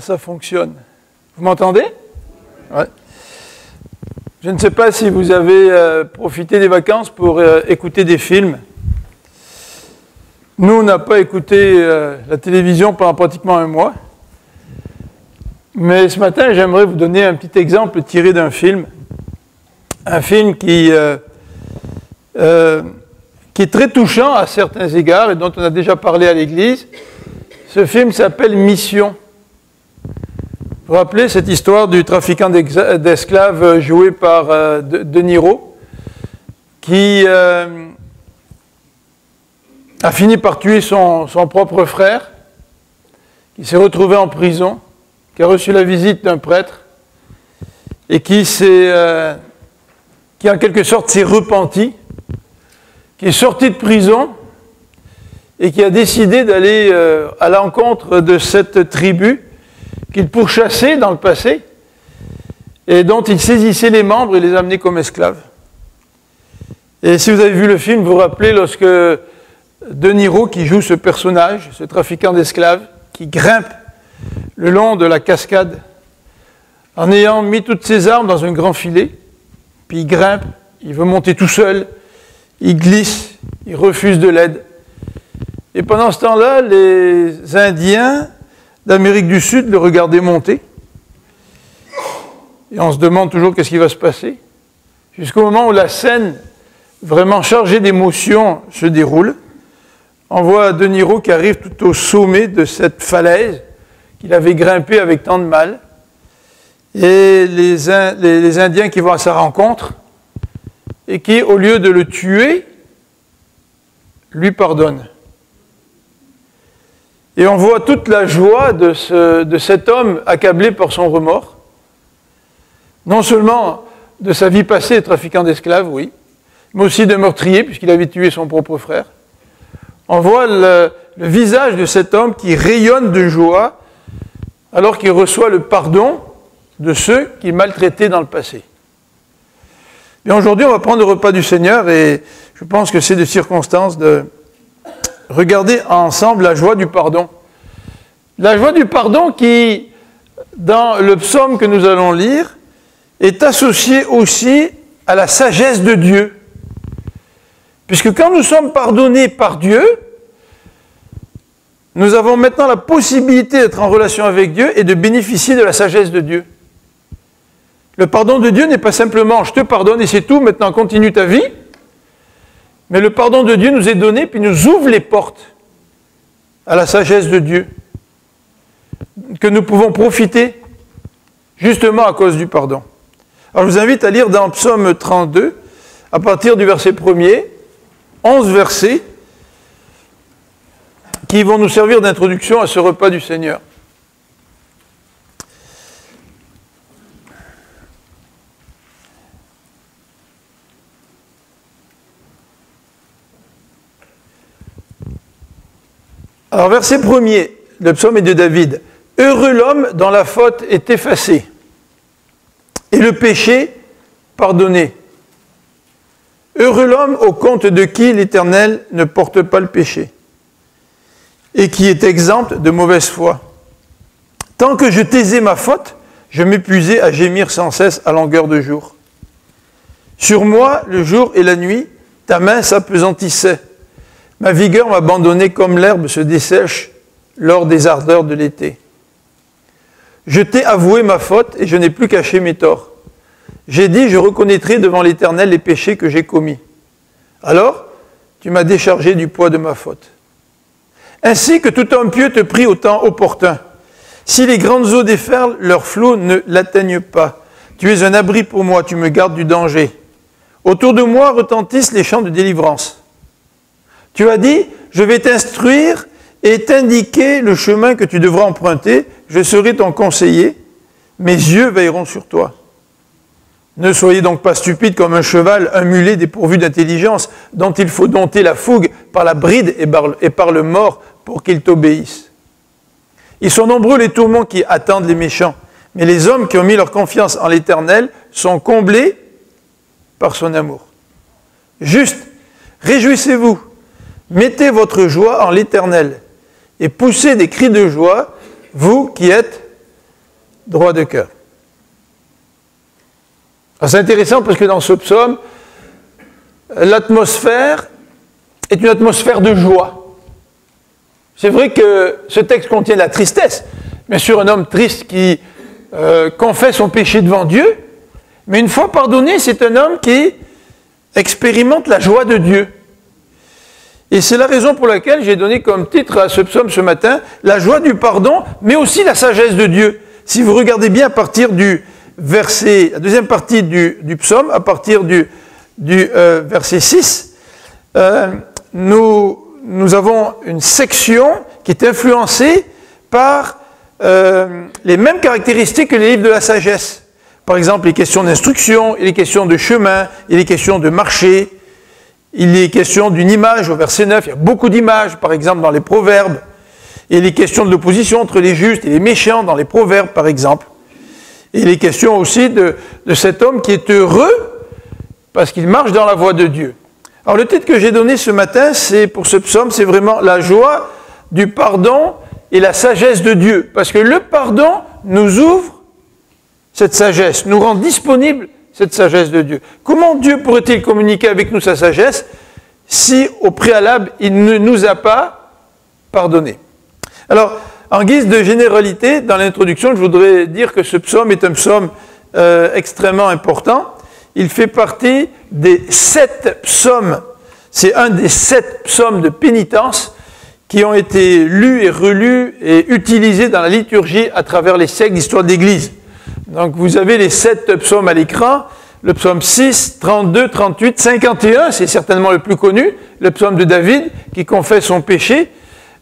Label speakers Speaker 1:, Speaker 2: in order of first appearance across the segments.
Speaker 1: ça fonctionne. Vous m'entendez? Ouais. Je ne sais pas si vous avez profité des vacances pour écouter des films. Nous, on n'a pas écouté la télévision pendant pratiquement un mois. Mais ce matin, j'aimerais vous donner un petit exemple tiré d'un film. Un film qui est très touchant à certains égards et dont on a déjà parlé à l'Église. Ce film s'appelle Mission. Vous vous rappelez cette histoire du trafiquant d'esclaves joué par De Niro, qui a fini par tuer son propre frère, qui s'est retrouvé en prison, qui a reçu la visite d'un prêtre et qui en quelque sorte s'est repenti, qui est sorti de prison et qui a décidé d'aller à l'encontre de cette tribu qu'il pourchassait dans le passé et dont il saisissait les membres et les amenait comme esclaves. Et si vous avez vu le film, vous vous rappelez lorsque De Niro, qui joue ce personnage, ce trafiquant d'esclaves, qui grimpe le long de la cascade en ayant mis toutes ses armes dans un grand filet, puis il grimpe, il veut monter tout seul, il glisse, il refuse de l'aide. Et pendant ce temps-là, les Indiens d'Amérique du Sud le regardaient monter. Et on se demande toujours qu'est-ce qui va se passer. Jusqu'au moment où la scène vraiment chargée d'émotions se déroule. On voit De Niro qui arrive tout au sommet de cette falaise qu'il avait grimpée avec tant de mal. Et les Indiens qui vont à sa rencontre et qui, au lieu de le tuer, lui pardonnent. Et on voit toute la joie de cet homme accablé par son remords. Non seulement de sa vie passée, trafiquant d'esclaves, oui, mais aussi de meurtrier, puisqu'il avait tué son propre frère. On voit le visage de cet homme qui rayonne de joie alors qu'il reçoit le pardon de ceux qu'il maltraitait dans le passé. Et aujourd'hui, on va prendre le repas du Seigneur et je pense que c'est de circonstance de regarder ensemble la joie du pardon. La joie du pardon qui, dans le psaume que nous allons lire, est associée aussi à la sagesse de Dieu. Puisque quand nous sommes pardonnés par Dieu, nous avons maintenant la possibilité d'être en relation avec Dieu et de bénéficier de la sagesse de Dieu. Le pardon de Dieu n'est pas simplement « je te pardonne et c'est tout, maintenant continue ta vie », mais le pardon de Dieu nous est donné puis nous ouvre les portes à la sagesse de Dieu, que nous pouvons profiter justement à cause du pardon. Alors je vous invite à lire dans Psaume 32, à partir du verset 1er, 11 versets qui vont nous servir d'introduction à ce repas du Seigneur. Alors, verset 1er, le psaume est de David. « Heureux l'homme dont la faute est effacée, et le péché pardonné. Heureux l'homme au compte de qui l'Éternel ne porte pas le péché, et qui est exempt de mauvaise foi. Tant que je taisais ma faute, je m'épuisais à gémir sans cesse à longueur de jour. Sur moi, le jour et la nuit, ta main s'apesantissait. Ma vigueur m'abandonnait comme l'herbe se dessèche lors des ardeurs de l'été. Je t'ai avoué ma faute et je n'ai plus caché mes torts. J'ai dit, je reconnaîtrai devant l'Éternel les péchés que j'ai commis. Alors, tu m'as déchargé du poids de ma faute. Ainsi que tout homme pieux te prie au temps opportun. Si les grandes eaux déferlent, leurs flots ne l'atteignent pas. Tu es un abri pour moi, tu me gardes du danger. Autour de moi retentissent les chants de délivrance. Tu as dit, je vais t'instruire et t'indiquer le chemin que tu devras emprunter. Je serai ton conseiller. Mes yeux veilleront sur toi. Ne soyez donc pas stupides comme un cheval, un mulet dépourvu d'intelligence, dont il faut dompter la fougue par la bride et par le mors pour qu'il t'obéisse. Ils sont nombreux les tourments qui attendent les méchants, mais les hommes qui ont mis leur confiance en l'Éternel sont comblés par son amour. Juste, réjouissez-vous, mettez votre joie en l'Éternel et poussez des cris de joie, vous qui êtes droit de cœur. C'est intéressant parce que dans ce psaume, l'atmosphère est une atmosphère de joie. C'est vrai que ce texte contient la tristesse. Bien sûr, un homme triste qui confesse son péché devant Dieu, mais une fois pardonné, c'est un homme qui expérimente la joie de Dieu. Et c'est la raison pour laquelle j'ai donné comme titre à ce psaume ce matin, la joie du pardon, mais aussi la sagesse de Dieu. Si vous regardez bien à partir du verset, la deuxième partie du psaume, à partir du verset 6, nous avons une section qui est influencée par les mêmes caractéristiques que les livres de la sagesse. Par exemple, les questions d'instruction, les questions de chemin, les questions de marché, il est question d'une image au verset 9, il y a beaucoup d'images, par exemple dans les proverbes, et les questions de l'opposition entre les justes et les méchants dans les proverbes, par exemple. Et les questions aussi de cet homme qui est heureux parce qu'il marche dans la voie de Dieu. Alors le titre que j'ai donné ce matin, c'est pour ce psaume, c'est vraiment la joie du pardon et la sagesse de Dieu. Parce que le pardon nous ouvre cette sagesse, nous rend disponible cette sagesse de Dieu. Comment Dieu pourrait-il communiquer avec nous sa sagesse si au préalable il ne nous a pas pardonné? Alors, en guise de généralité, dans l'introduction, je voudrais dire que ce psaume est un psaume extrêmement important. Il fait partie des 7 psaumes, c'est un des 7 psaumes de pénitence qui ont été lus et relus et utilisés dans la liturgie à travers les siècles d'histoire de l'Église. Donc vous avez les 7 psaumes à l'écran, le psaume 6, 32, 38, 51, c'est certainement le plus connu, le psaume de David qui confesse son péché,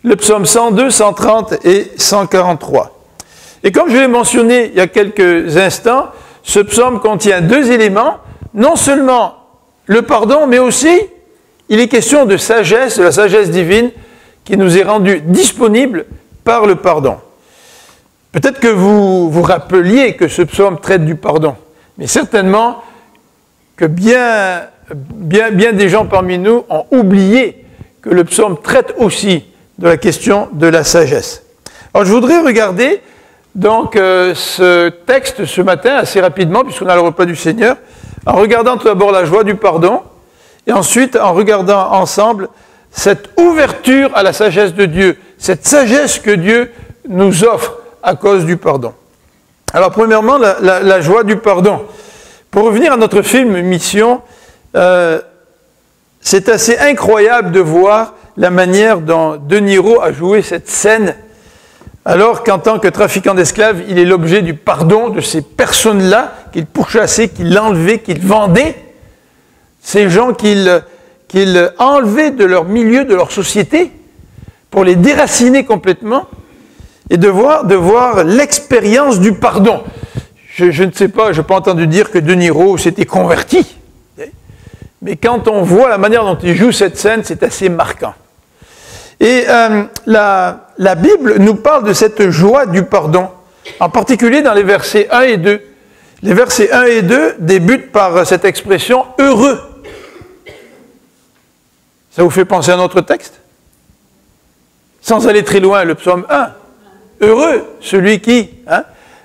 Speaker 1: le psaume 102, 130 et 143. Et comme je l'ai mentionné il y a quelques instants, ce psaume contient 2 éléments, non seulement le pardon, mais aussi il est question de sagesse, de la sagesse divine qui nous est rendue disponible par le pardon. Peut-être que vous vous rappeliez que ce psaume traite du pardon, mais certainement que bien des gens parmi nous ont oublié que le psaume traite aussi de la question de la sagesse. Alors je voudrais regarder donc ce texte ce matin assez rapidement, puisqu'on a le repas du Seigneur, en regardant tout d'abord la joie du pardon, et ensuite en regardant ensemble cette ouverture à la sagesse de Dieu, cette sagesse que Dieu nous offre à cause du pardon. Alors premièrement, la joie du pardon. Pour revenir à notre film Mission, c'est assez incroyable de voir la manière dont De Niro a joué cette scène, alors qu'en tant que trafiquant d'esclaves, il est l'objet du pardon de ces personnes-là qu'il pourchassait, qu'il enlevait, qu'il vendait, ces gens qu'il enlevait de leur milieu, de leur société, pour les déraciner complètement, et de voir l'expérience du pardon. Je ne sais pas, je n'ai pas entendu dire que De Niro s'était converti. Mais quand on voit la manière dont il joue cette scène, c'est assez marquant. Et la Bible nous parle de cette joie du pardon, en particulier dans les versets 1 et 2. Les versets 1 et 2 débutent par cette expression « heureux ». Ça vous fait penser à notre texte? Sans aller très loin, le psaume 1. Heureux, celui qui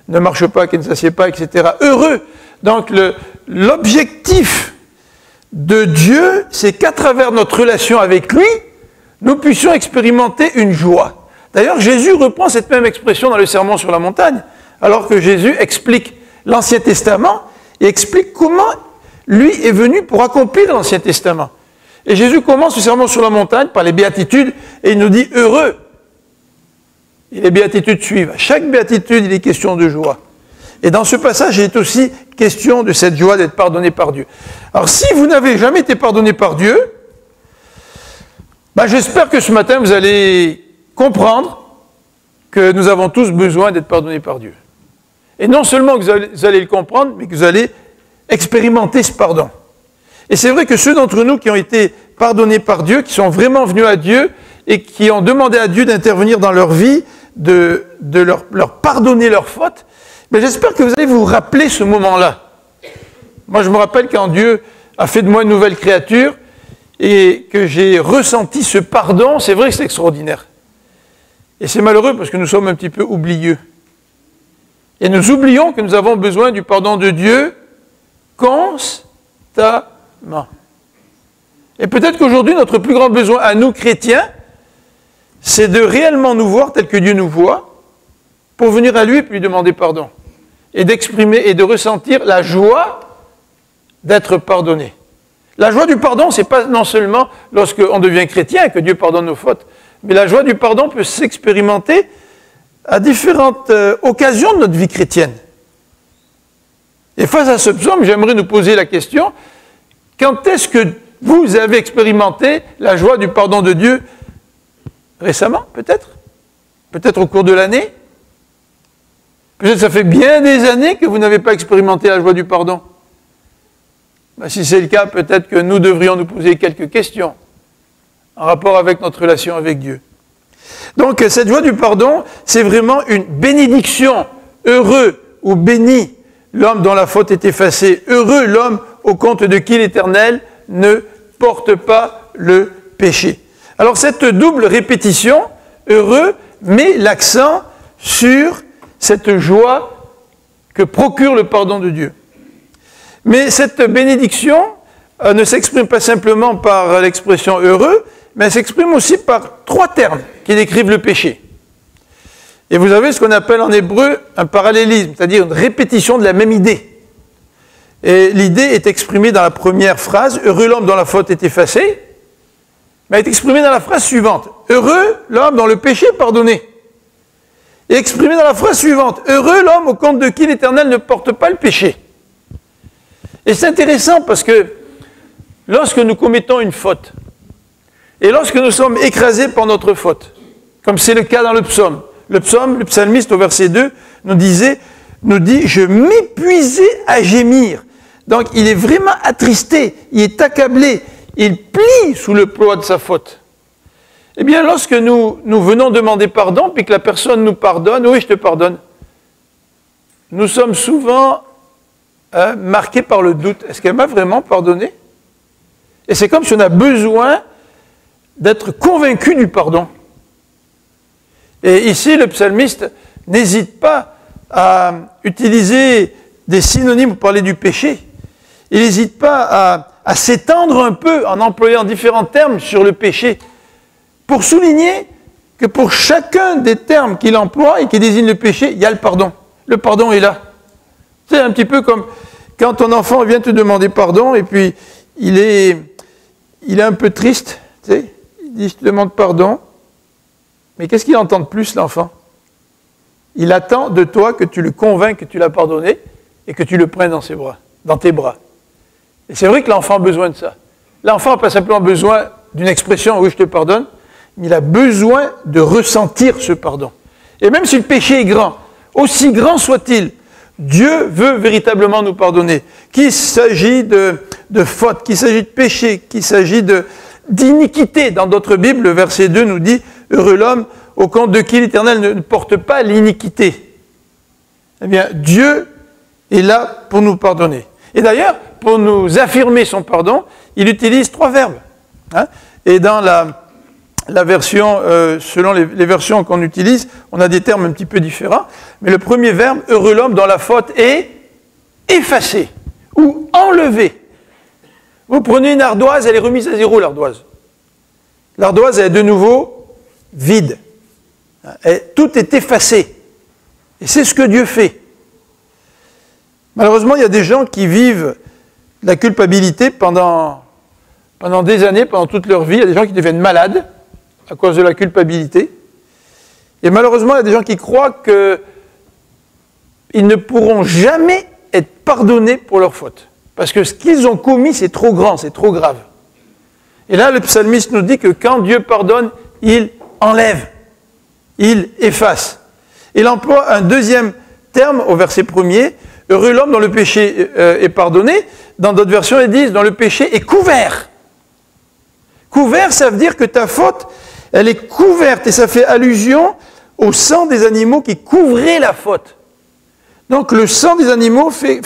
Speaker 1: ne marche pas, qui ne s'assied pas, etc. Heureux. Donc l'objectif de Dieu, c'est qu'à travers notre relation avec lui, nous puissions expérimenter une joie. D'ailleurs, Jésus reprend cette même expression dans le Sermon sur la montagne, alors que Jésus explique l'Ancien Testament et explique comment lui est venu pour accomplir l'Ancien Testament. Et Jésus commence le Sermon sur la montagne par les béatitudes et il nous dit « heureux ». Et les béatitudes suivent. À chaque béatitude, il est question de joie. Et dans ce passage, il est aussi question de cette joie d'être pardonné par Dieu. Alors, si vous n'avez jamais été pardonné par Dieu, j'espère que ce matin, vous allez comprendre que nous avons tous besoin d'être pardonnés par Dieu. Et non seulement que vous allez le comprendre, mais que vous allez expérimenter ce pardon. Et c'est vrai que ceux d'entre nous qui ont été pardonnés par Dieu, qui sont vraiment venus à Dieu et qui ont demandé à Dieu d'intervenir dans leur vie, de leur pardonner leurs fautes, j'espère que vous allez vous rappeler ce moment-là. Moi, je me rappelle quand Dieu a fait de moi une nouvelle créature et que j'ai ressenti ce pardon, c'est vrai que c'est extraordinaire. Et c'est malheureux parce que nous sommes un petit peu oublieux. Et nous oublions que nous avons besoin du pardon de Dieu constamment. Et peut-être qu'aujourd'hui, notre plus grand besoin à nous, chrétiens, c'est de réellement nous voir tel que Dieu nous voit, pour venir à lui et lui demander pardon. Et d'exprimer et de ressentir la joie d'être pardonné. La joie du pardon, ce n'est pas non seulement lorsqu'on devient chrétien que Dieu pardonne nos fautes, mais la joie du pardon peut s'expérimenter à différentes occasions de notre vie chrétienne. Et face à ce psaume, j'aimerais nous poser la question, quand est-ce que vous avez expérimenté la joie du pardon de Dieu? Récemment, peut-être? Peut-être au cours de l'année? Peut-être que ça fait bien des années que vous n'avez pas expérimenté la joie du pardon. Ben, si c'est le cas, peut-être que nous devrions nous poser quelques questions en rapport avec notre relation avec Dieu. Donc, cette joie du pardon, c'est vraiment une bénédiction. Heureux ou béni l'homme dont la faute est effacée. Heureux l'homme au compte de qui l'Éternel ne porte pas le péché. Alors, cette double répétition, heureux, met l'accent sur cette joie que procure le pardon de Dieu. Mais cette bénédiction ne s'exprime pas simplement par l'expression heureux, mais elle s'exprime aussi par trois termes qui décrivent le péché. Et vous avez ce qu'on appelle en hébreu un parallélisme, c'est-à-dire une répétition de la même idée. Et l'idée est exprimée dans la première phrase, heureux l'homme dont la faute est effacée, mais elle est exprimée dans la phrase suivante, heureux l'homme dont le péché est pardonné. Et exprimée dans la phrase suivante, heureux l'homme au compte de qui l'Éternel ne porte pas le péché. Et c'est intéressant parce que lorsque nous commettons une faute, et lorsque nous sommes écrasés par notre faute, comme c'est le cas dans le psaume, le psalmiste au verset 2 nous dit, je m'épuisais à gémir. Donc il est vraiment attristé, il est accablé, il plie sous le poids de sa faute. Eh bien, lorsque nous venons demander pardon, puis que la personne nous pardonne, oui, je te pardonne, nous sommes souvent marqués par le doute. Est-ce qu'elle m'a vraiment pardonné? Et c'est comme si on a besoin d'être convaincu du pardon. Et ici, le psalmiste n'hésite pas à utiliser des synonymes pour parler du péché. Il n'hésite pas à s'étendre un peu en employant différents termes sur le péché, pour souligner que pour chacun des termes qu'il emploie et qui désigne le péché, il y a le pardon. Le pardon est là. C'est un petit peu comme quand ton enfant vient te demander pardon et puis il est un peu triste, tu sais, il dit « je te demande pardon », mais qu'est-ce qu'il entend de plus, l'enfant? Il attend de toi que tu le convainques que tu l'as pardonné et que tu le prennes dans tes bras. Et c'est vrai que l'enfant a besoin de ça. L'enfant n'a pas simplement besoin d'une expression « oui, je te pardonne », mais il a besoin de ressentir ce pardon. Et même si le péché est grand, aussi grand soit-il, Dieu veut véritablement nous pardonner. Qu'il s'agit de faute, qu'il s'agit de péché, qu'il s'agit d'iniquité. Dans d'autres Bibles, le verset 2 nous dit « Heureux l'homme au compte de qui l'Éternel ne porte pas l'iniquité ». Eh bien, Dieu est là pour nous pardonner. Et d'ailleurs, pour nous affirmer son pardon, il utilise trois verbes. Et dans la version, selon les versions qu'on utilise, on a des termes un petit peu différents. Mais le premier verbe, heureux l'homme dont la faute est effacée ou enlevée. Vous prenez une ardoise, elle est remise à zéro, l'ardoise. L'ardoise est de nouveau vide. Tout est effacé. Et c'est ce que Dieu fait. Malheureusement, il y a des gens qui vivent la culpabilité pendant des années, pendant toute leur vie. Il y a des gens qui deviennent malades à cause de la culpabilité. Et malheureusement, il y a des gens qui croient qu'ils ne pourront jamais être pardonnés pour leurs fautes. Parce que ce qu'ils ont commis, c'est trop grand, c'est trop grave. Et là, le psalmiste nous dit que quand Dieu pardonne, il enlève, il efface. Il emploie un deuxième terme au verset 1er, heureux l'homme dont le péché est pardonné. Dans d'autres versions, ils disent, dont le péché est couvert. Couvert, ça veut dire que ta faute, elle est couverte, et ça fait allusion au sang des animaux qui couvrait la faute. Donc le sang des animaux fait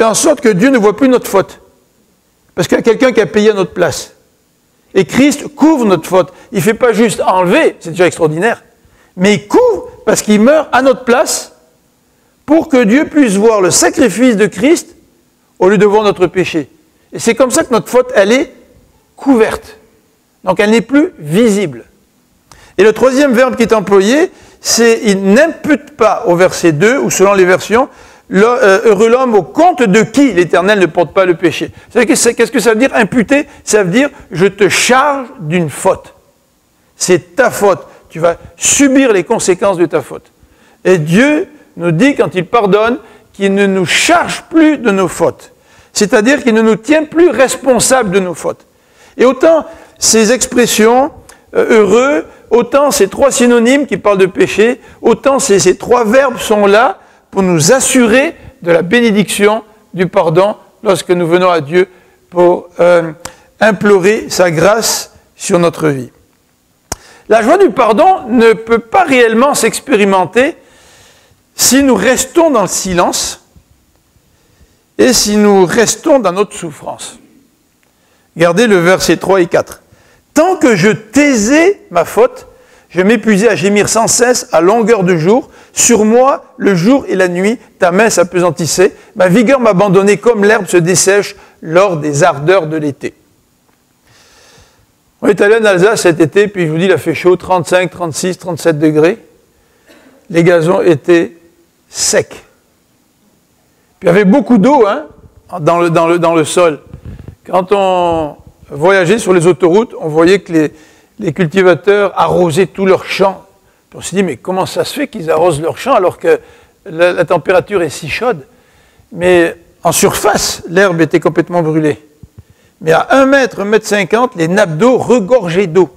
Speaker 1: en sorte que Dieu ne voit plus notre faute. Parce qu'il y a quelqu'un qui a payé à notre place. Et Christ couvre notre faute. Il ne fait pas juste enlever, c'est déjà extraordinaire, mais il couvre parce qu'il meurt à notre place pour que Dieu puisse voir le sacrifice de Christ au lieu de voir notre péché. Et c'est comme ça que notre faute, elle est couverte. Donc elle n'est plus visible. Et le troisième verbe qui est employé, c'est « il n'impute pas » au verset 2, ou selon les versions, « heureux l'homme au compte de qui l'Éternel ne porte pas le péché ». Qu'est-ce que ça veut dire imputer? Ça veut dire « je te charge d'une faute ». C'est ta faute. Tu vas subir les conséquences de ta faute. Et Dieu nous dit, quand il pardonne, qu'il ne nous charge plus de nos fautes. C'est-à-dire qu'il ne nous tient plus responsables de nos fautes. Et autant ces expressions, heureux, autant ces trois synonymes qui parlent de péché, autant ces trois verbes sont là pour nous assurer de la bénédiction du pardon lorsque nous venons à Dieu pour implorer sa grâce sur notre vie. La joie du pardon ne peut pas réellement s'expérimenter si nous restons dans le silence et si nous restons dans notre souffrance. Regardez le verset 3 et 4. « Tant que je taisais ma faute, je m'épuisais à gémir sans cesse à longueur de jour. Sur moi, le jour et la nuit, ta main s'appesantissait. Ma vigueur m'abandonnait comme l'herbe se dessèche lors des ardeurs de l'été. » On est allé en Alsace cet été, puis je vous dis, il a fait chaud, 35, 36, 37 degrés. Les gazons étaient secs. Puis il y avait beaucoup d'eau dans le sol. Quand on voyageait sur les autoroutes, on voyait que les cultivateurs arrosaient tous leurs champs. Puis on s'est dit, mais comment ça se fait qu'ils arrosent leurs champs alors que la température est si chaude? Mais en surface, l'herbe était complètement brûlée. Mais à 1 mètre, 1 mètre 50, les nappes d'eau regorgeaient d'eau.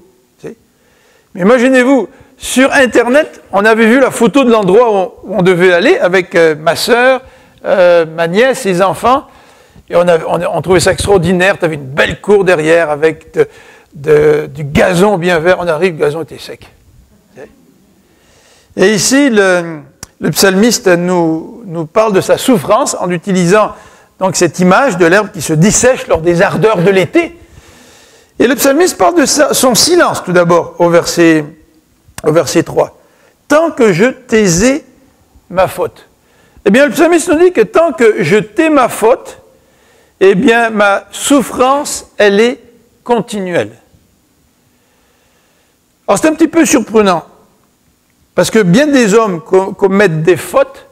Speaker 1: Mais imaginez-vous, sur Internet, on avait vu la photo de l'endroit où on devait aller avec ma sœur, ma nièce, ses enfants. Et on trouvait ça extraordinaire. Tu avais une belle cour derrière avec du gazon bien vert. On arrive, le gazon était sec. Et ici, le psalmiste nous parle de sa souffrance en utilisant donc cette image de l'herbe qui se dessèche lors des ardeurs de l'été. Et le psalmiste parle de son silence tout d'abord au verset 3. « Tant que je taisais ma faute ». Eh bien, le psalmiste nous dit que tant que je tais ma faute, eh bien, ma souffrance, elle est continuelle. Alors, c'est un petit peu surprenant, parce que bien des hommes commettent des fautes,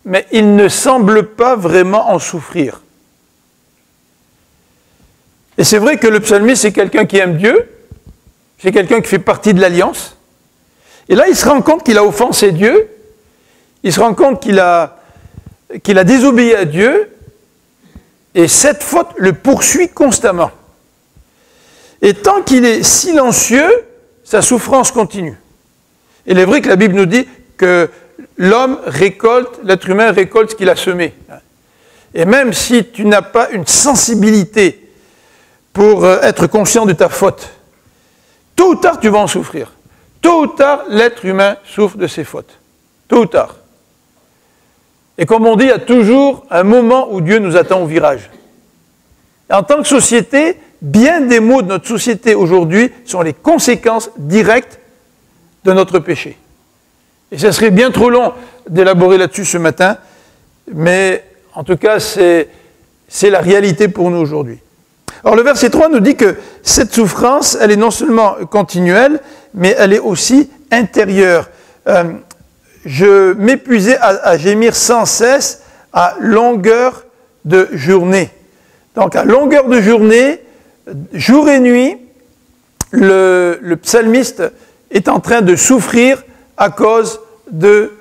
Speaker 1: mais ils ne semblent pas vraiment en souffrir. Et c'est vrai que le psalmiste, c'est quelqu'un qui aime Dieu, c'est quelqu'un qui fait partie de l'alliance, et là, il se rend compte qu'il a offensé Dieu, il se rend compte qu'il a désobéi à Dieu, et cette faute le poursuit constamment. Et tant qu'il est silencieux, sa souffrance continue. Et il est vrai que la Bible nous dit que l'être humain récolte ce qu'il a semé. Et même si tu n'as pas une sensibilité pour être conscient de ta faute, tôt ou tard tu vas en souffrir. Tôt ou tard, l'être humain souffre de ses fautes. Tôt ou tard. Et comme on dit, il y a toujours un moment où Dieu nous attend au virage. Et en tant que société, bien des maux de notre société aujourd'hui sont les conséquences directes de notre péché. Et ça serait bien trop long d'élaborer là-dessus ce matin, mais en tout cas, c'est la réalité pour nous aujourd'hui. Alors le verset 3 nous dit que cette souffrance, elle est non seulement continuelle, mais elle est aussi intérieure. Je m'épuisais à gémir sans cesse à longueur de journée. Donc à longueur de journée, jour et nuit, le psalmiste est en train de souffrir à cause de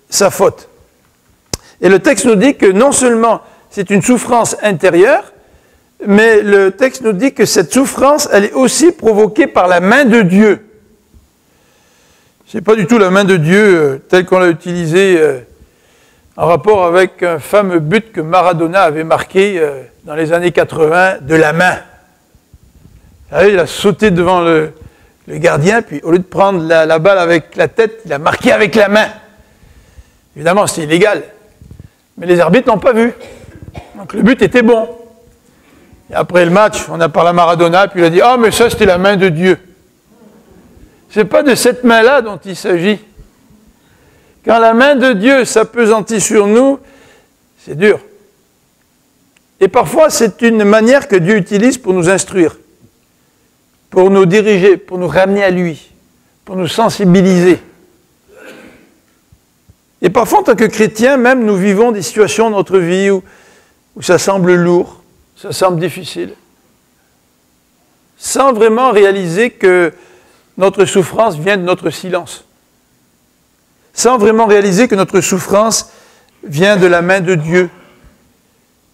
Speaker 1: sa faute. Et le texte nous dit que non seulement c'est une souffrance intérieure, mais le texte nous dit que cette souffrance, elle est aussi provoquée par la main de Dieu. Ce n'est pas du tout la main de Dieu telle qu'on l'a utilisée en rapport avec un fameux but que Maradona avait marqué dans les années 80, de la main. Vous savez, il a sauté devant le gardien, puis au lieu de prendre la balle avec la tête, il a marqué avec la main. Évidemment, c'était illégal. Mais les arbitres n'ont pas vu. Donc le but était bon. Et après le match, on a parlé à Maradona, puis il a dit « Ah, mais ça, c'était la main de Dieu. » Ce n'est pas de cette main-là dont il s'agit. Quand la main de Dieu s'appesantit sur nous, c'est dur. Et parfois, c'est une manière que Dieu utilise pour nous instruire, pour nous diriger, pour nous ramener à lui, pour nous sensibiliser. Et parfois, en tant que chrétiens, même, nous vivons des situations dans notre vie où ça semble lourd, ça semble difficile, sans vraiment réaliser que notre souffrance vient de notre silence, sans vraiment réaliser que notre souffrance vient de la main de Dieu,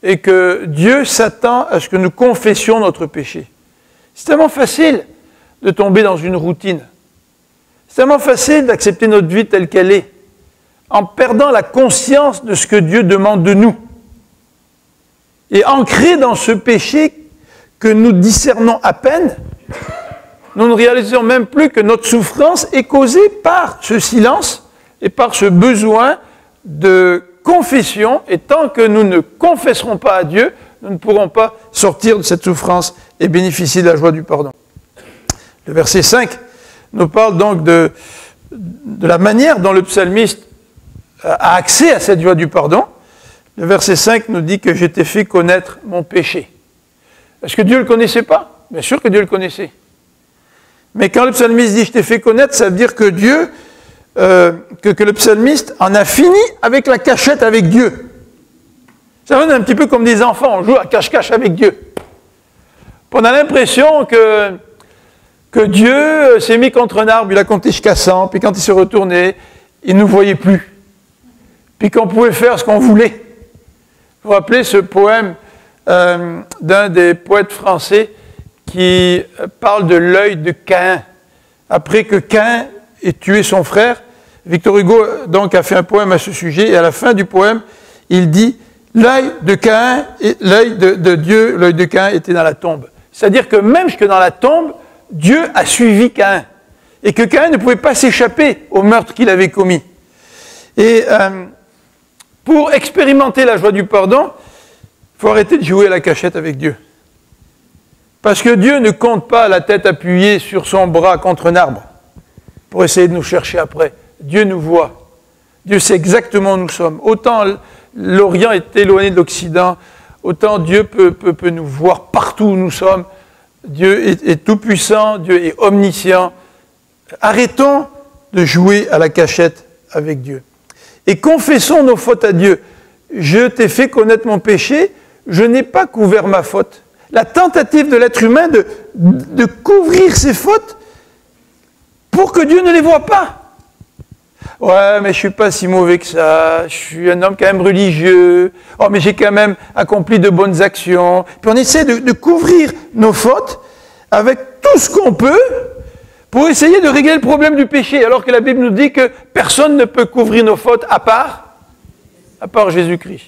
Speaker 1: et que Dieu s'attend à ce que nous confessions notre péché. C'est tellement facile de tomber dans une routine. C'est tellement facile d'accepter notre vie telle qu'elle est, en perdant la conscience de ce que Dieu demande de nous. Et ancré dans ce péché que nous discernons à peine, nous ne réalisons même plus que notre souffrance est causée par ce silence et par ce besoin de confession. Et tant que nous ne confesserons pas à Dieu, nous ne pourrons pas sortir de cette souffrance et bénéficier de la joie du pardon. Le verset 5 nous parle donc de la manière dont le psalmiste a accès à cette joie du pardon. Le verset 5 nous dit que je t'ai fait connaître mon péché. Est-ce que Dieu ne le connaissait pas? Bien sûr que Dieu le connaissait. Mais quand le psalmiste dit je t'ai fait connaître, ça veut dire que Dieu, que le psalmiste en a fini avec la cachette avec Dieu. Ça va un petit peu comme des enfants, on joue à cache-cache avec Dieu. On a l'impression que Dieu s'est mis contre un arbre, il a compté jusqu'à 100, puis quand il s'est retourné, il ne nous voyait plus. Puis qu'on pouvait faire ce qu'on voulait. Vous vous rappelez ce poème d'un des poètes français qui parle de l'œil de Caïn. Après que Caïn ait tué son frère, Victor Hugo donc a fait un poème à ce sujet, et à la fin du poème, il dit « L'œil de Caïn, l'œil de Dieu, l'œil de Caïn était dans la tombe ». C'est-à-dire que même jusque dans la tombe, Dieu a suivi Caïn, et que Caïn ne pouvait pas s'échapper au meurtre qu'il avait commis. Et pour expérimenter la joie du pardon, il faut arrêter de jouer à la cachette avec Dieu. Parce que Dieu ne compte pas la tête appuyée sur son bras contre un arbre pour essayer de nous chercher après. Dieu nous voit. Dieu sait exactement où nous sommes. Autant l'Orient est éloigné de l'Occident, autant Dieu peut nous voir partout où nous sommes. Dieu est tout-puissant, Dieu est omniscient. Arrêtons de jouer à la cachette avec Dieu. Et confessons nos fautes à Dieu. Je t'ai fait connaître mon péché, je n'ai pas couvert ma faute. La tentative de l'être humain de couvrir ses fautes pour que Dieu ne les voie pas. Ouais, mais je ne suis pas si mauvais que ça, je suis un homme quand même religieux, oh, mais j'ai quand même accompli de bonnes actions. Puis on essaie de couvrir nos fautes avec tout ce qu'on peut pour essayer de régler le problème du péché, alors que la Bible nous dit que personne ne peut couvrir nos fautes à part Jésus-Christ.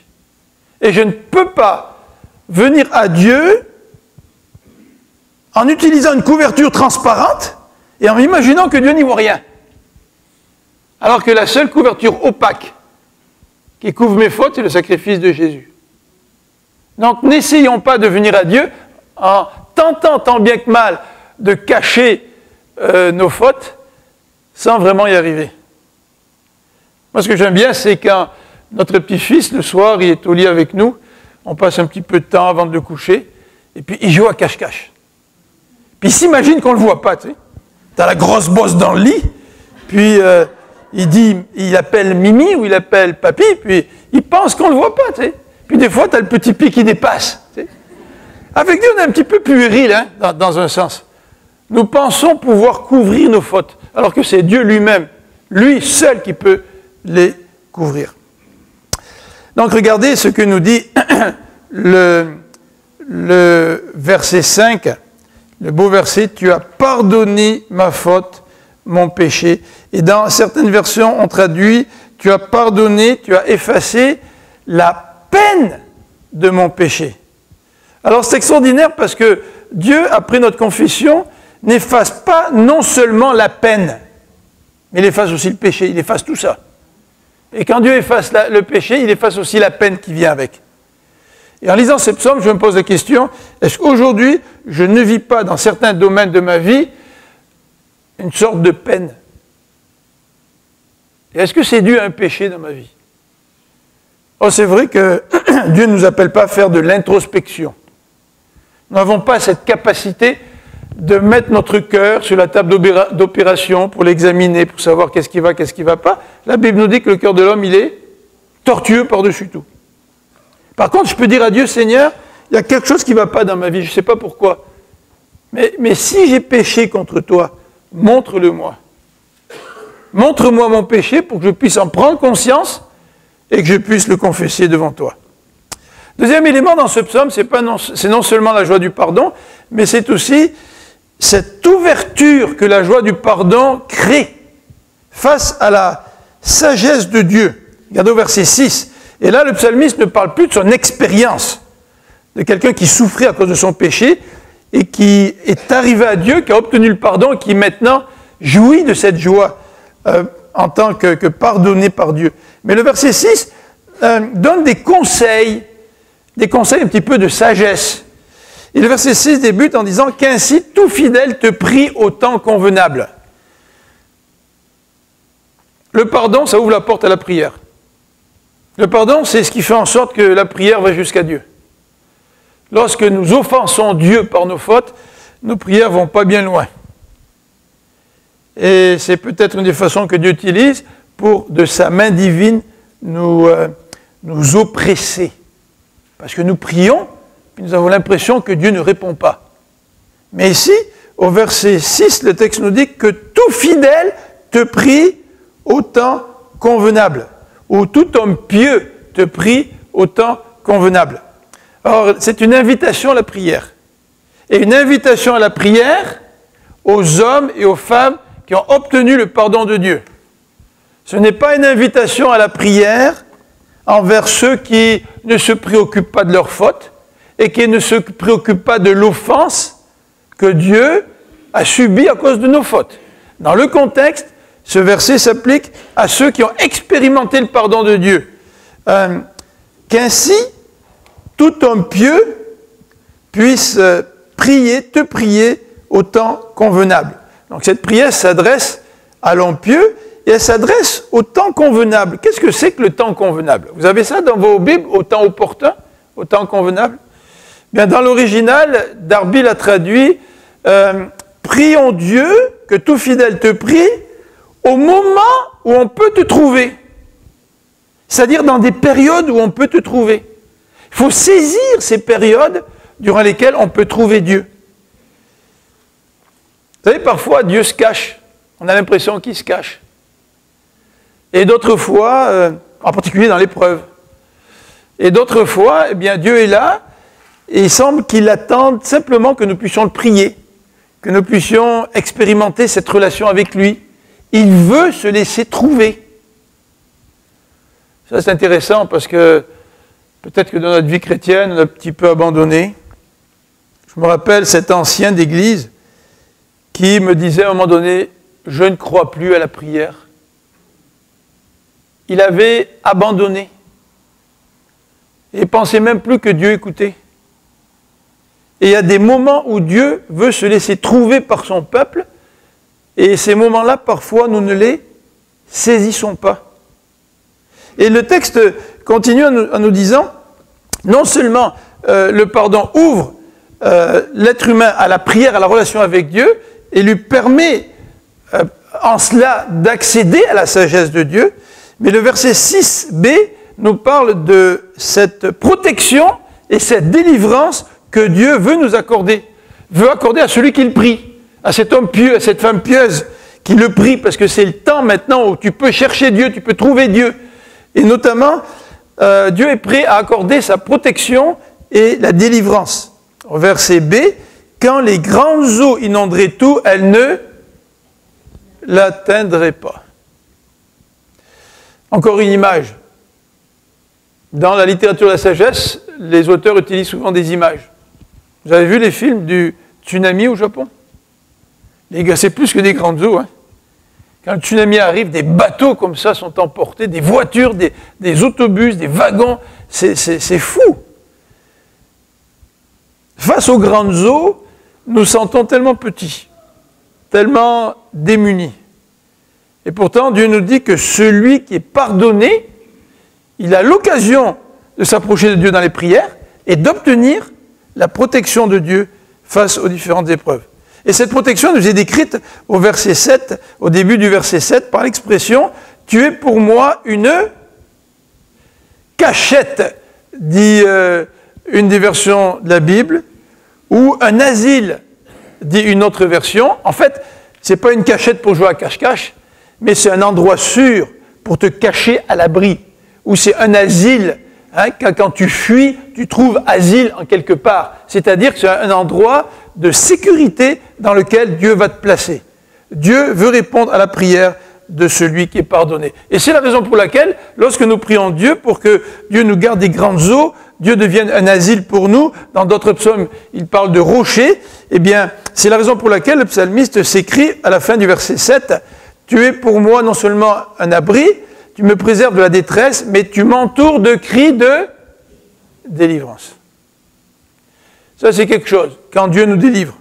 Speaker 1: Et je ne peux pas venir à Dieu en utilisant une couverture transparente et en imaginant que Dieu n'y voit rien. Alors que la seule couverture opaque qui couvre mes fautes, c'est le sacrifice de Jésus. Donc n'essayons pas de venir à Dieu en tentant tant bien que mal de cacher nos fautes sans vraiment y arriver. Moi, ce que j'aime bien, c'est quand notre petit-fils, le soir, il est au lit avec nous, on passe un petit peu de temps avant de le coucher, et puis il joue à cache-cache. Puis il s'imagine qu'on ne le voit pas, tu sais. T'as la grosse bosse dans le lit, puis il appelle Mimi ou il appelle Papy, puis il pense qu'on ne le voit pas, tu sais. Puis des fois, t'as le petit pied qui dépasse, tu sais. Avec Dieu, on est un petit peu puéril, hein, dans un sens. Nous pensons pouvoir couvrir nos fautes, alors que c'est Dieu lui-même, lui seul qui peut les couvrir. Donc regardez ce que nous dit le verset 5, le beau verset, « Tu as pardonné ma faute, mon péché ». Et dans certaines versions, on traduit « Tu as pardonné, tu as effacé la peine de mon péché ». Alors c'est extraordinaire parce que Dieu, après notre confession, n'efface pas non seulement la peine, mais il efface aussi le péché, il efface tout ça. Et quand Dieu efface le péché, il efface aussi la peine qui vient avec. Et en lisant ces psaumes, je me pose la question, est-ce qu'aujourd'hui, je ne vis pas dans certains domaines de ma vie une sorte de peine? Et est-ce que c'est dû à un péché dans ma vie? Oh, c'est vrai que Dieu ne nous appelle pas à faire de l'introspection. Nous n'avons pas cette capacité de mettre notre cœur sur la table d'opération pour l'examiner, pour savoir qu'est-ce qui va, qu'est-ce qui ne va pas. La Bible nous dit que le cœur de l'homme, il est tortueux par-dessus tout. Par contre, je peux dire à Dieu, Seigneur, il y a quelque chose qui ne va pas dans ma vie, je ne sais pas pourquoi. Mais si j'ai péché contre toi, montre-le-moi. Montre-moi mon péché pour que je puisse en prendre conscience et que je puisse le confesser devant toi. Deuxième élément dans ce psaume, c'est non seulement la joie du pardon, mais c'est aussi cette ouverture que la joie du pardon crée face à la sagesse de Dieu. Regardez au verset 6. Et là, le psalmiste ne parle plus de son expérience, de quelqu'un qui souffrait à cause de son péché et qui est arrivé à Dieu, qui a obtenu le pardon et qui maintenant jouit de cette joie en tant que pardonné par Dieu. Mais le verset 6 donne des conseils un petit peu de sagesse. Et le verset 6 débute en disant « Qu'ainsi tout fidèle te prie au temps convenable ». Le pardon, ça ouvre la porte à la prière. Le pardon, c'est ce qui fait en sorte que la prière va jusqu'à Dieu. Lorsque nous offensons Dieu par nos fautes, nos prières ne vont pas bien loin. Et c'est peut-être une des façons que Dieu utilise pour, de sa main divine, nous oppresser. Parce que nous prions, puis nous avons l'impression que Dieu ne répond pas. Mais ici, au verset 6, le texte nous dit que tout fidèle te prie au temps convenable. Ou tout homme pieux te prie au temps convenable. Alors, c'est une invitation à la prière. Et une invitation à la prière aux hommes et aux femmes qui ont obtenu le pardon de Dieu. Ce n'est pas une invitation à la prière envers ceux qui ne se préoccupent pas de leurs fautes et qui ne se préoccupent pas de l'offense que Dieu a subie à cause de nos fautes. Dans le contexte, ce verset s'applique à ceux qui ont expérimenté le pardon de Dieu. Qu'ainsi, tout homme pieux puisse te prier au temps convenable. Donc cette prière s'adresse à l'homme pieux et elle s'adresse au temps convenable. Qu'est-ce que c'est que le temps convenable? Vous avez ça dans vos Bibles, au temps opportun, au temps convenable? Bien, dans l'original, Darby l'a traduit prions Dieu, que tout fidèle te prie, au moment où on peut te trouver. C'est-à-dire dans des périodes où on peut te trouver. Il faut saisir ces périodes durant lesquelles on peut trouver Dieu. Vous savez, parfois, Dieu se cache. On a l'impression qu'il se cache. Et d'autres fois, en particulier dans l'épreuve. Et d'autres fois, eh bien, Dieu est là, et il semble qu'il attend simplement que nous puissions le prier, que nous puissions expérimenter cette relation avec lui. Il veut se laisser trouver. Ça, c'est intéressant parce que peut-être que dans notre vie chrétienne, on a un petit peu abandonné. Je me rappelle cet ancien d'église qui me disait à un moment donné, je ne crois plus à la prière. Il avait abandonné. Et il ne pensait même plus que Dieu écoutait. Et il y a des moments où Dieu veut se laisser trouver par son peuple, et ces moments-là, parfois, nous ne les saisissons pas. Et le texte continue en nous disant, non seulement le pardon ouvre l'être humain à la prière, à la relation avec Dieu, et lui permet en cela d'accéder à la sagesse de Dieu, mais le verset 6b nous parle de cette protection et cette délivrance que Dieu veut nous accorder, veut accorder à celui qui le prie, à cet homme pieux, à cette femme pieuse qui le prie, parce que c'est le temps maintenant où tu peux chercher Dieu, tu peux trouver Dieu. Et notamment, Dieu est prêt à accorder sa protection et la délivrance. Au verset B, quand les grandes eaux inonderaient tout, elles ne l'atteindraient pas. Encore une image. Dans la littérature de la sagesse, les auteurs utilisent souvent des images. Vous avez vu les films du tsunami au Japon? Les gars, c'est plus que des grandes eaux. Hein. Quand le tsunami arrive, des bateaux comme ça sont emportés, des voitures, des autobus, des wagons. C'est fou. Face aux grandes eaux, nous sentons tellement petits, tellement démunis. Et pourtant, Dieu nous dit que celui qui est pardonné, il a l'occasion de s'approcher de Dieu dans les prières et d'obtenir la protection de Dieu face aux différentes épreuves. Et cette protection nous est décrite au verset 7, au début du verset 7, par l'expression « Tu es pour moi une cachette », dit une des versions de la Bible, ou un asile, dit une autre version. En fait, ce n'est pas une cachette pour jouer à cache-cache, mais c'est un endroit sûr pour te cacher à l'abri, ou c'est un asile. Quand tu fuis, tu trouves asile en quelque part. C'est-à-dire que c'est un endroit de sécurité dans lequel Dieu va te placer. Dieu veut répondre à la prière de celui qui est pardonné. Et c'est la raison pour laquelle, lorsque nous prions Dieu pour que Dieu nous garde des grandes eaux, Dieu devienne un asile pour nous, dans d'autres psaumes, il parle de rocher, eh bien, c'est la raison pour laquelle le psalmiste s'écrit à la fin du verset 7, « Tu es pour moi non seulement un abri, tu me préserves de la détresse, mais tu m'entoures de cris de délivrance. » Ça, c'est quelque chose. Quand Dieu nous délivre,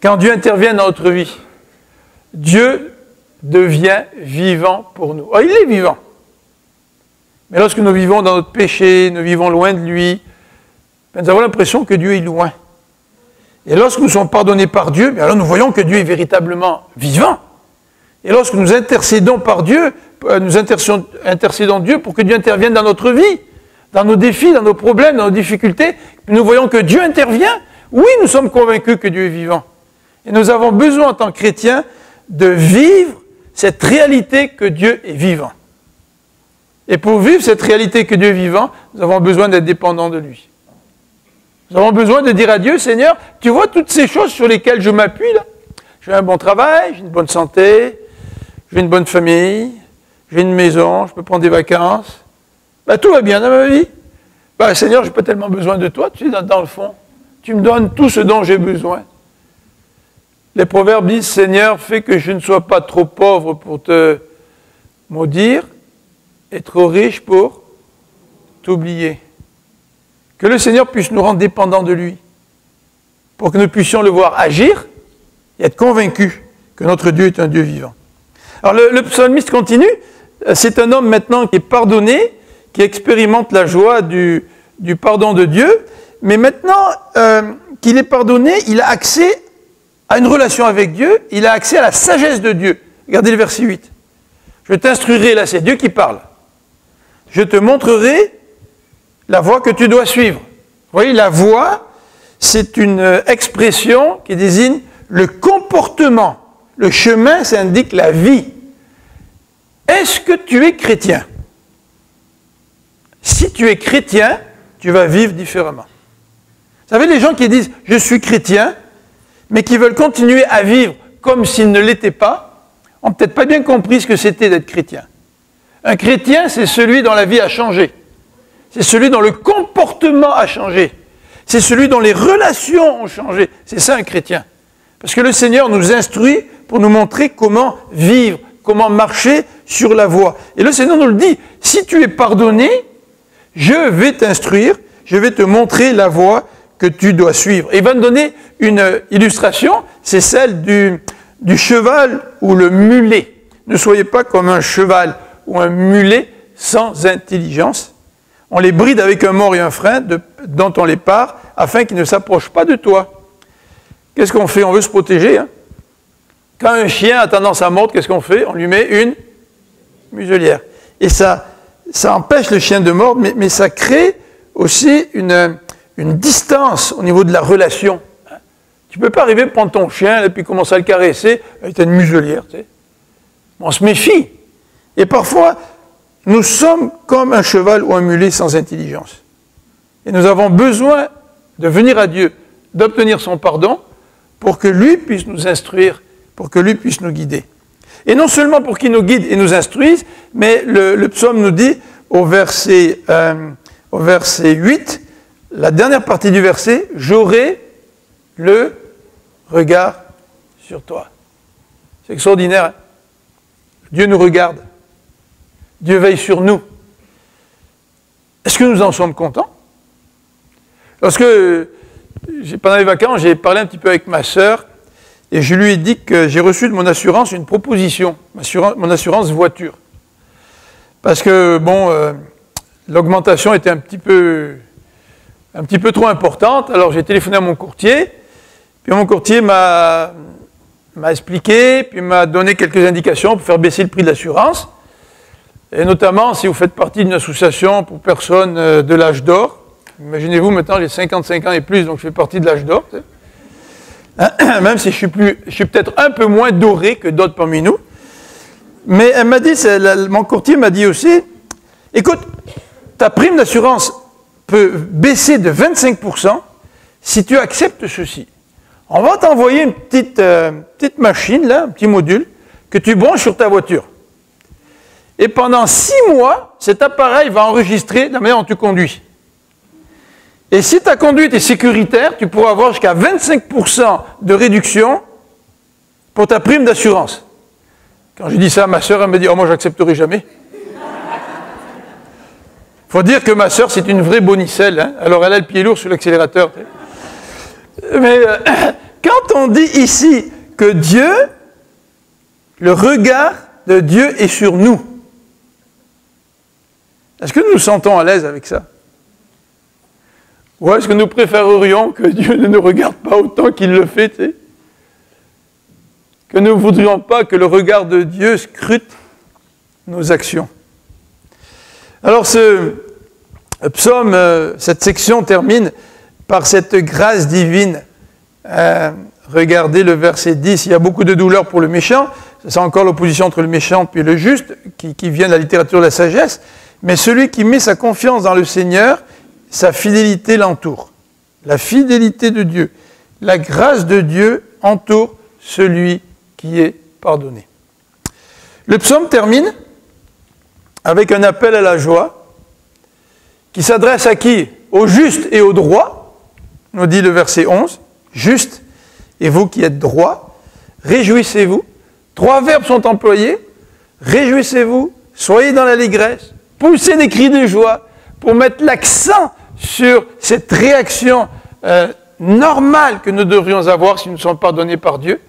Speaker 1: quand Dieu intervient dans notre vie, Dieu devient vivant pour nous. Oh, il est vivant. Mais lorsque nous vivons dans notre péché, nous vivons loin de lui, nous avons l'impression que Dieu est loin. Et lorsque nous sommes pardonnés par Dieu, alors nous voyons que Dieu est véritablement vivant. Et lorsque nous intercédons par Dieu, nous intercédons Dieu pour que Dieu intervienne dans notre vie, dans nos défis, dans nos problèmes, dans nos difficultés, nous voyons que Dieu intervient. Oui, nous sommes convaincus que Dieu est vivant. Et nous avons besoin en tant que chrétiens de vivre cette réalité que Dieu est vivant. Et pour vivre cette réalité que Dieu est vivant, nous avons besoin d'être dépendants de lui. Nous avons besoin de dire à Dieu, Seigneur, tu vois toutes ces choses sur lesquelles je m'appuie là? J'ai un bon travail, j'ai une bonne santé, j'ai une bonne famille, j'ai une maison, je peux prendre des vacances. Tout va bien dans ma vie. Seigneur, je n'ai pas tellement besoin de toi, tu sais, dans le fond. Tu me donnes tout ce dont j'ai besoin. Les proverbes disent, Seigneur, fais que je ne sois pas trop pauvre pour te maudire et trop riche pour t'oublier. Que le Seigneur puisse nous rendre dépendants de lui, pour que nous puissions le voir agir et être convaincus que notre Dieu est un Dieu vivant. Alors le psalmiste continue, c'est un homme maintenant qui est pardonné, qui expérimente la joie du pardon de Dieu, mais maintenant qu'il est pardonné, il a accès à une relation avec Dieu, il a accès à la sagesse de Dieu. Regardez le verset 8. Je t'instruirai, là c'est Dieu qui parle. Je te montrerai la voie que tu dois suivre. Vous voyez, la voie, c'est une expression qui désigne le comportement. Le chemin, ça indique la vie. Est-ce que tu es chrétien? Si tu es chrétien, tu vas vivre différemment. Vous savez, les gens qui disent « je suis chrétien », mais qui veulent continuer à vivre comme s'ils ne l'étaient pas, n'ont peut-être pas bien compris ce que c'était d'être chrétien. Un chrétien, c'est celui dont la vie a changé. C'est celui dont le comportement a changé. C'est celui dont les relations ont changé. C'est ça un chrétien. Parce que le Seigneur nous instruit pour nous montrer comment vivre, comment marcher sur la voie. Et le Seigneur nous le dit, si tu es pardonné, je vais t'instruire, je vais te montrer la voie que tu dois suivre. Et il va nous donner une illustration, c'est celle du cheval ou le mulet. Ne soyez pas comme un cheval ou un mulet sans intelligence. On les bride avec un mors et un frein dont on les pare afin qu'ils ne s'approchent pas de toi. Qu'est-ce qu'on fait? On veut se protéger. Hein? Quand un chien a tendance à mordre, qu'est-ce qu'on fait? On lui met une muselière. Et ça empêche le chien de mordre, mais ça crée aussi une distance au niveau de la relation. Tu ne peux pas arriver à prendre ton chien et puis commencer à le caresser avec une muselière. Tu sais. On se méfie. Et parfois, nous sommes comme un cheval ou un mulet sans intelligence. Et nous avons besoin de venir à Dieu, d'obtenir son pardon, pour que lui puisse nous instruire, pour que lui puisse nous guider. Et non seulement pour qu'il nous guide et nous instruise, mais le psaume nous dit, au verset 8, la dernière partie du verset, « J'aurai le regard sur toi ». C'est extraordinaire. Hein? Dieu nous regarde. Dieu veille sur nous. Est-ce que nous en sommes contents? Lorsque, pendant les vacances, j'ai parlé un petit peu avec ma sœur, et je lui ai dit que j'ai reçu de mon assurance une proposition, mon assurance voiture. Parce que, bon, l'augmentation était un petit peu trop importante, alors j'ai téléphoné à mon courtier, puis mon courtier m'a expliqué, puis m'a donné quelques indications pour faire baisser le prix de l'assurance, et notamment si vous faites partie d'une association pour personnes de l'âge d'or. Imaginez-vous, maintenant j'ai 55 ans et plus, donc je fais partie de l'âge d'or, même si je suis peut-être un peu moins doré que d'autres parmi nous. Mais elle m'a dit, mon courtier m'a dit aussi, écoute, ta prime d'assurance peut baisser de 25% si tu acceptes ceci. On va t'envoyer une petite machine, là, un petit module, que tu branches sur ta voiture. Et pendant 6 mois, cet appareil va enregistrer la manière dont tu conduis. Et si ta conduite est sécuritaire, tu pourras avoir jusqu'à 25% de réduction pour ta prime d'assurance. Quand j'ai dit ça à ma sœur, elle me dit « Oh, moi, j'accepterai jamais. » Il faut dire que ma sœur, c'est une vraie bonicelle. Hein. Alors, elle a le pied lourd sur l'accélérateur. Mais quand on dit ici que Dieu, le regard de Dieu est sur nous, est-ce que nous nous sentons à l'aise avec ça? Ou est-ce que nous préférerions que Dieu ne nous regarde pas autant qu'il le fait, tu sais? Que nous ne voudrions pas que le regard de Dieu scrute nos actions. Alors ce psaume, cette section termine par cette grâce divine. Regardez le verset 10, il y a beaucoup de douleur pour le méchant, c'est encore l'opposition entre le méchant et le juste, qui vient de la littérature de la sagesse, mais celui qui met sa confiance dans le Seigneur, sa fidélité l'entoure. La fidélité de Dieu, la grâce de Dieu entoure celui qui est pardonné. Le psaume termine avec un appel à la joie qui s'adresse à qui? Au juste et au droit, nous dit le verset 11, juste, et vous qui êtes droit, réjouissez-vous. 3 verbes sont employés, réjouissez-vous, soyez dans l'allégresse, poussez des cris de joie pour mettre l'accent sur cette réaction normale que nous devrions avoir si nous sommes pardonnés par Dieu.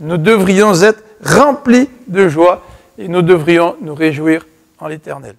Speaker 1: Nous devrions être remplis de joie et nous devrions nous réjouir en l'Éternel.